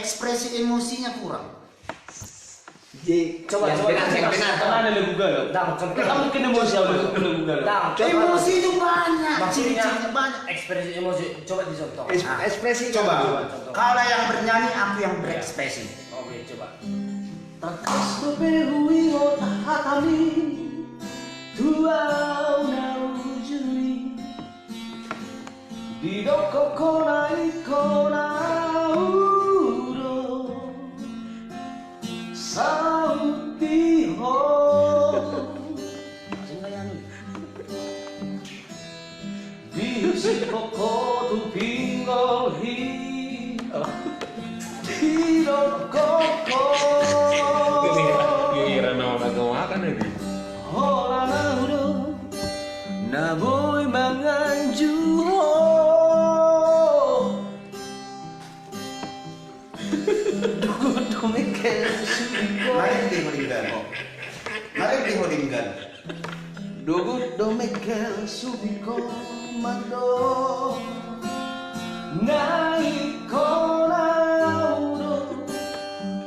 ekspresi emosinya kurang. Coba Karena ada Google. Kamu mungkin emosi ada Google. Emosi itu banyak. Maksudnya banyak. ekspresi emosi. Coba dicontoh. Ekspresi Coba. Kalau yang bernyanyi, aku yang berekspresi. Oke, coba. Takas beberui hatami tuau na ujui di doko konai konauro sauti ho. Bisi poko tu pinggol hi di doko Giliran lagu makan lagi. Hola naudo na boy manganjuho. Dugo Mikel Subiko. Mari dihodingkan. Dugo Mikel Subiko mando naiko naudo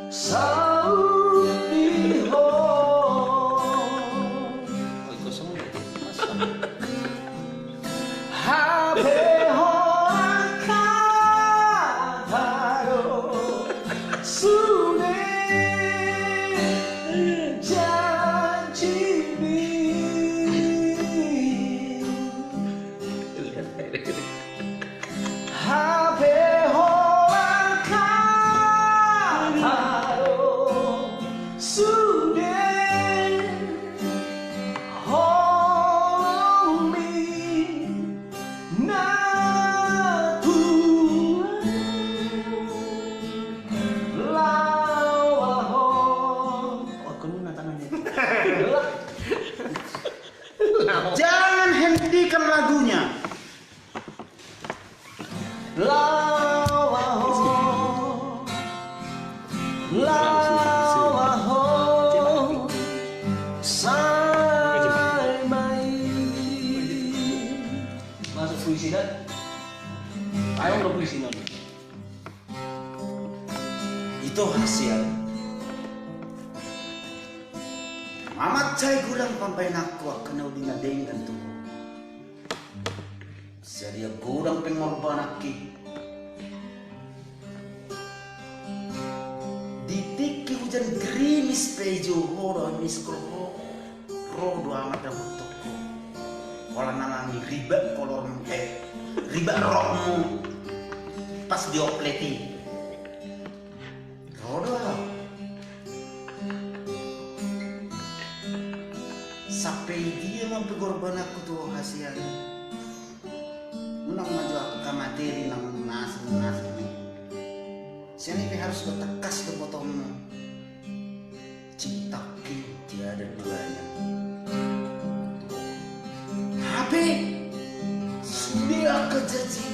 sauti ho. Habe ho akataro sude janji ni. Habe ho akataro sude hold me na Tuhan lawaho. Aku nuna tangannya. Jangan hentikan lagunya. Lawaho, lawaho, sai mai. Masuk puisi kan? Ayo udah puisi non. Itu hasil. Mamat cai gulang pampai nakku akan udinga dengan tuh. Seria gurang pengorban aki. Ditiki hujan gerimis pejo horo miskro rodo amat dapat toko. Kalau nangangi riba kolor riba romu pas diopleti. Rodo sampai dia mampu korban aku tuh hasilnya. Menang maju aku ke materi nang nasib nih. Siapa harus bertekas ke potongmu. Ciptaku tiada duanya. HP sudah kejaji.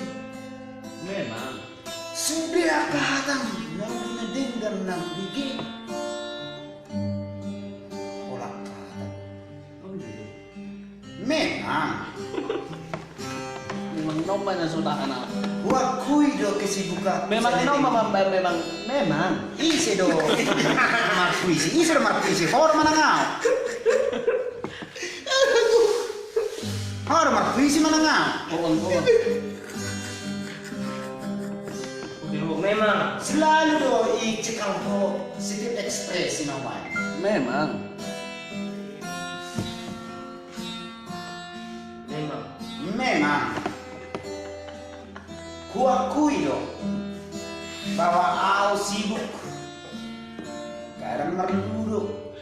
Memang. Sudah kehatang. Nang dengan nang gigi. Olah kehatang. Memang. Memang nomba na sudah anak. Wakui do kesibukan. Memang memang. Isi do marpuisi. Isi do marpuisi. Hor mana ngau? Hor marpuisi mana ngau? Pohon. Memang. Selalu do cekal ho sedikit ekspresi namanya. Memang. Memang. Kuakui do bahwa au sibuk. Kadang meruduk.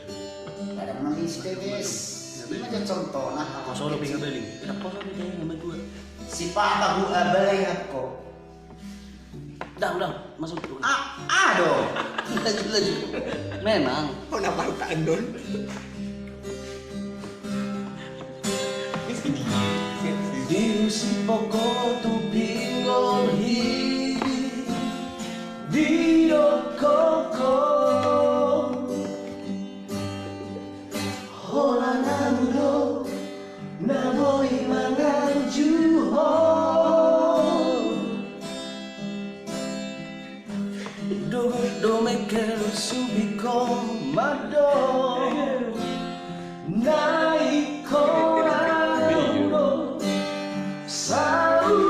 Kadang mengisi TVS. Ini aja contoh nah. Solo pinggir beling. Apa solo pinggir sama dua? Si patahu abalai aku. Udah, masuk dulu. Aduh. Lanjut. Memang. Oh, nampak tak andon. Di si poko tu pinggol hi di koko hola namudo naboy manganjuho dugu komando naiko ando sautiho.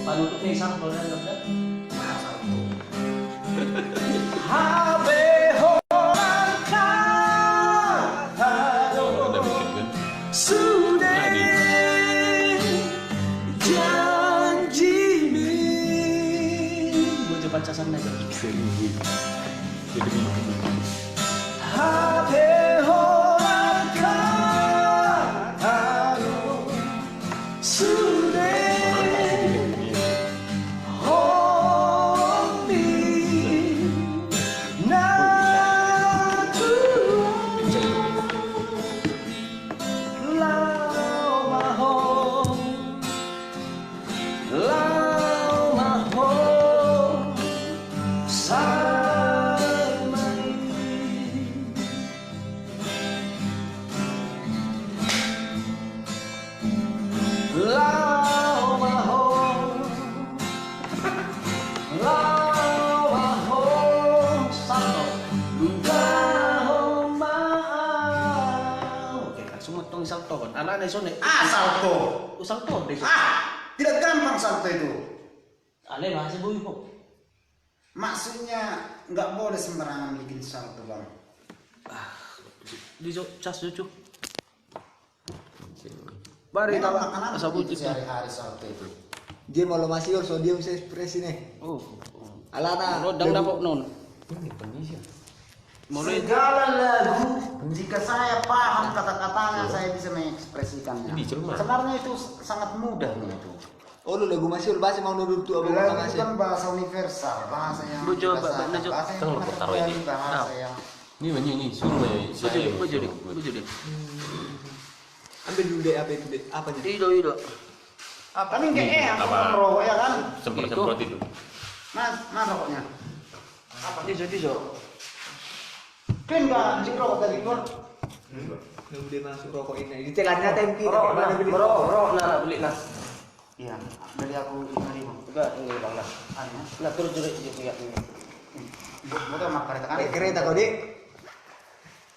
Panutupnya isang kalau ada habe orang kado sudah janji mi. Mau coba casan aja. Habe orang kado sudah anak-anak sone salto. Salto deh. Tidak gampang salto itu. Ale bahasa boy kok. Maksudnya nggak boleh sembarangan bikin salto, Bang. Di cas cucu. Bari Memang tawa makanan asa itu bujuk. sehari-hari salto itu. Dia mau masih so dia bisa ekspresi nih. Oh. Alana. Rodang dapat non. Mulai Segala lagu, jika saya paham kata-katanya, saya bisa mengekspresikannya. Sebenarnya itu sangat mudah itu. Oh lu lagu masih bahasa mau nurut tuh abang Lagu itu masih. kan bahasa universal, bahasa yang Bu, coba, dirasakan, Nak, bahasa yang taruh ini. bahasa yang Ini suruh saya. Baju deh. Ambil dulu deh apa itu deh? Apa nya? Ido. Tapi enggak Apa? rokok ya kan? Semprot itu. Mas rokoknya. Diso. Kan enggak cik rokok tadi keluar. Nunggu dia masuk rokok ini. Di telannya tempi. Rok nah beli nah. Iya, dari aku 5.000. Enggak, ini Bang nah. Anu, Nah terus juga ya ini. botol mak kereta kan? Kereta kau dek.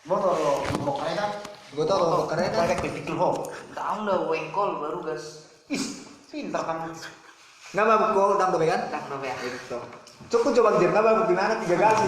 Botol mau kereta. Gue tau kalau kereta. Kereta pikir ho. Tahu dah wengkol baru gas. Is, pintar kamu. Nggak mabuk kau, tang dobe kan? Tak apa ya. Cukup coba jer, nggak mabuk gimana 3 kali.